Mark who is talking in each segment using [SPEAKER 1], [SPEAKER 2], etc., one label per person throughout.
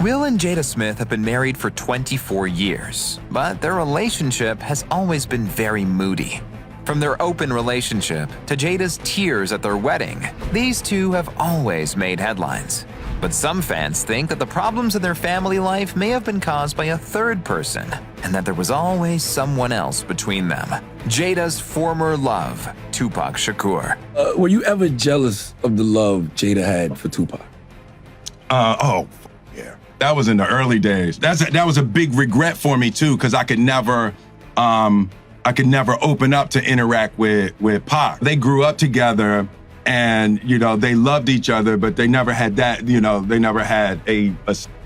[SPEAKER 1] Will and Jada Smith have been married for 24 years, but their relationship has always been very moody. From their open relationship to Jada's tears at their wedding, these two have always made headlines. But some fans think that the problems in their family life may have been caused by a third person, and that there was always someone else between them. Jada's former love, Tupac Shakur.
[SPEAKER 2] Were you ever jealous of the love Jada had for Tupac?
[SPEAKER 3] Yeah. That was in the early days. That was a big regret for me too, because I could never open up to interact with Pac. They grew up together, and they loved each other, but they never had that. They never had a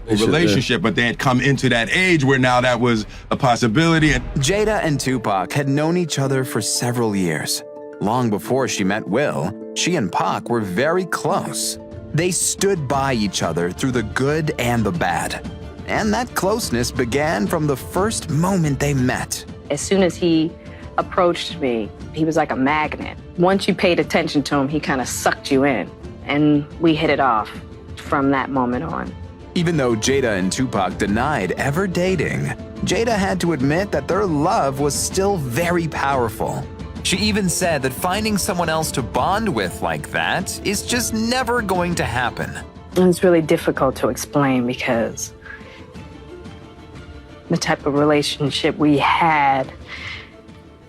[SPEAKER 3] relationship, but they had come into that age where now that was a possibility.
[SPEAKER 1] Jada and Tupac had known each other for several years. Long before she met Will, she and Pac were very close. They stood by each other through the good and the bad. And that closeness began from the first moment they met.
[SPEAKER 4] As soon as he approached me, he was like a magnet. Once you paid attention to him, he kind of sucked you in. And we hit it off from that moment on.
[SPEAKER 1] Even though Jada and Tupac denied ever dating, Jada had to admit that their love was still very powerful. She even said that finding someone else to bond with like that is just never going to happen.
[SPEAKER 4] And it's really difficult to explain because the type of relationship we had,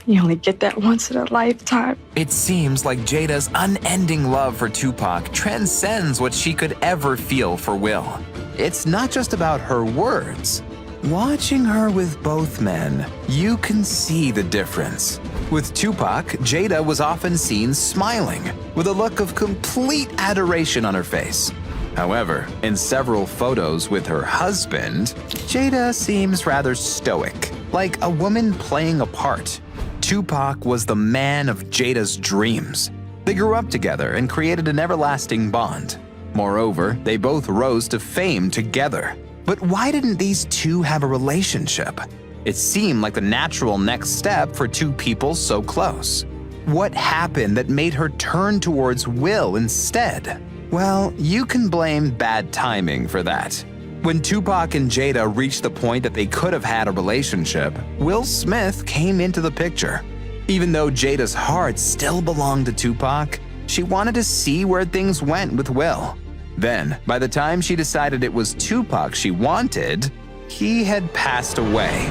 [SPEAKER 4] you only get that once in a lifetime.
[SPEAKER 1] It seems like Jada's unending love for Tupac transcends what she could ever feel for Will. It's not just about her words. Watching her with both men, you can see the difference. With Tupac, Jada was often seen smiling, with a look of complete adoration on her face. However, in several photos with her husband, Jada seems rather stoic, like a woman playing a part. Tupac was the man of Jada's dreams. They grew up together and created an everlasting bond. Moreover, they both rose to fame together. But why didn't these two have a relationship? It seemed like the natural next step for two people so close. What happened that made her turn towards Will instead? Well, you can blame bad timing for that. When Tupac and Jada reached the point that they could have had a relationship, Will Smith came into the picture. Even though Jada's heart still belonged to Tupac, she wanted to see where things went with Will. Then, by the time she decided it was Tupac she wanted, he had passed away.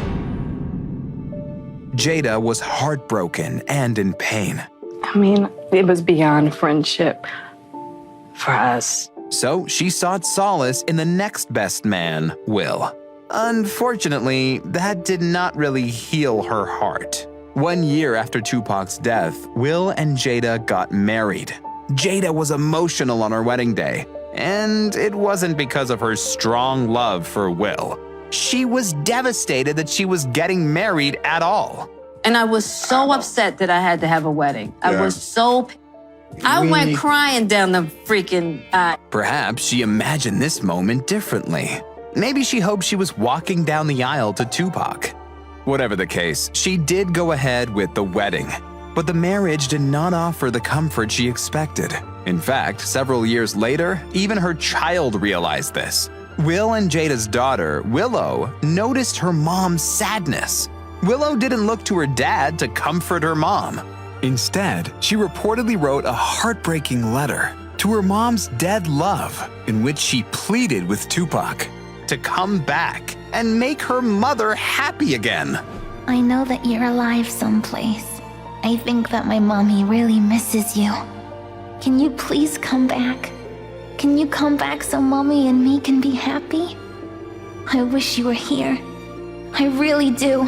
[SPEAKER 1] Jada was heartbroken and in pain.
[SPEAKER 4] I mean, it was beyond friendship for us.
[SPEAKER 1] So she sought solace in the next best man, Will. Unfortunately, that did not really heal her heart. 1 year after Tupac's death, Will and Jada got married. Jada was emotional on her wedding day, and it wasn't because of her strong love for Will. She was devastated that she was getting married at all.
[SPEAKER 5] And I was so upset that I had to have a wedding. I went crying down the freaking aisle.
[SPEAKER 1] Perhaps she imagined this moment differently. Maybe she hoped she was walking down the aisle to Tupac. Whatever the case, she did go ahead with the wedding. But the marriage did not offer the comfort she expected. In fact, several years later, even her child realized this. Will and Jada's daughter, Willow, noticed her mom's sadness. Willow didn't look to her dad to comfort her mom. Instead, she reportedly wrote a heartbreaking letter to her mom's dead love, in which she pleaded with Tupac to come back and make her mother happy again.
[SPEAKER 6] I know that you're alive someplace. I think that my mommy really misses you. Can you please come back? Can you come back so mommy and me can be happy? I wish you were here. I really do.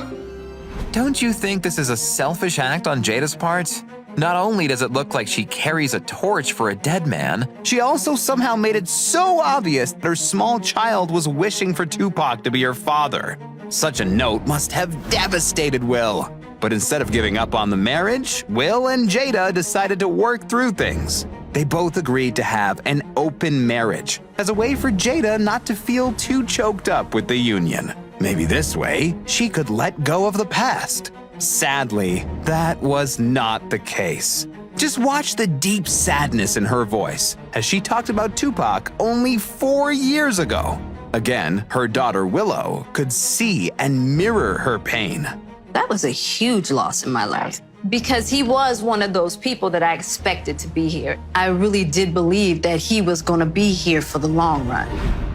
[SPEAKER 1] Don't you think this is a selfish act on Jada's part? Not only does it look like she carries a torch for a dead man, she also somehow made it so obvious that her small child was wishing for Tupac to be her father. Such a note must have devastated Will. But instead of giving up on the marriage, Will and Jada decided to work through things. They both agreed to have an open marriage as a way for Jada not to feel too choked up with the union. Maybe this way, she could let go of the past. Sadly, that was not the case. Just watch the deep sadness in her voice as she talked about Tupac only 4 years ago. Again, her daughter Willow could see and mirror her pain.
[SPEAKER 5] That was a huge loss in my life because he was one of those people that I expected to be here. I really did believe that he was going to be here for the long run.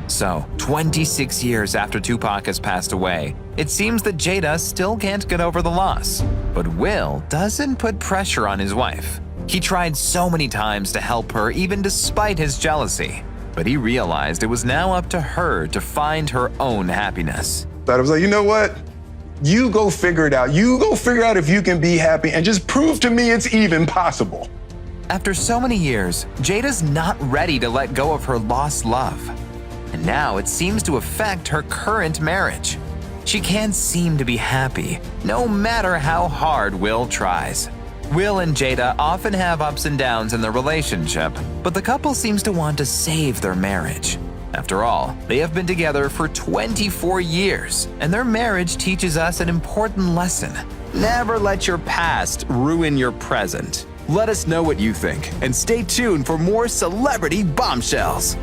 [SPEAKER 1] So, 26 years after Tupac has passed away, it seems that Jada still can't get over the loss. But Will doesn't put pressure on his wife. He tried so many times to help her, even despite his jealousy. But he realized it was now up to her to find her own happiness.
[SPEAKER 7] But I was like, you know what? You go figure it out. You go figure out if you can be happy and just prove to me it's even possible.
[SPEAKER 1] After so many years, Jada's not ready to let go of her lost love. And now it seems to affect her current marriage. She can't seem to be happy, no matter how hard Will tries. Will and Jada often have ups and downs in their relationship, but the couple seems to want to save their marriage. After all, they have been together for 24 years, and their marriage teaches us an important lesson. Never let your past ruin your present. Let us know what you think, and stay tuned for more celebrity bombshells.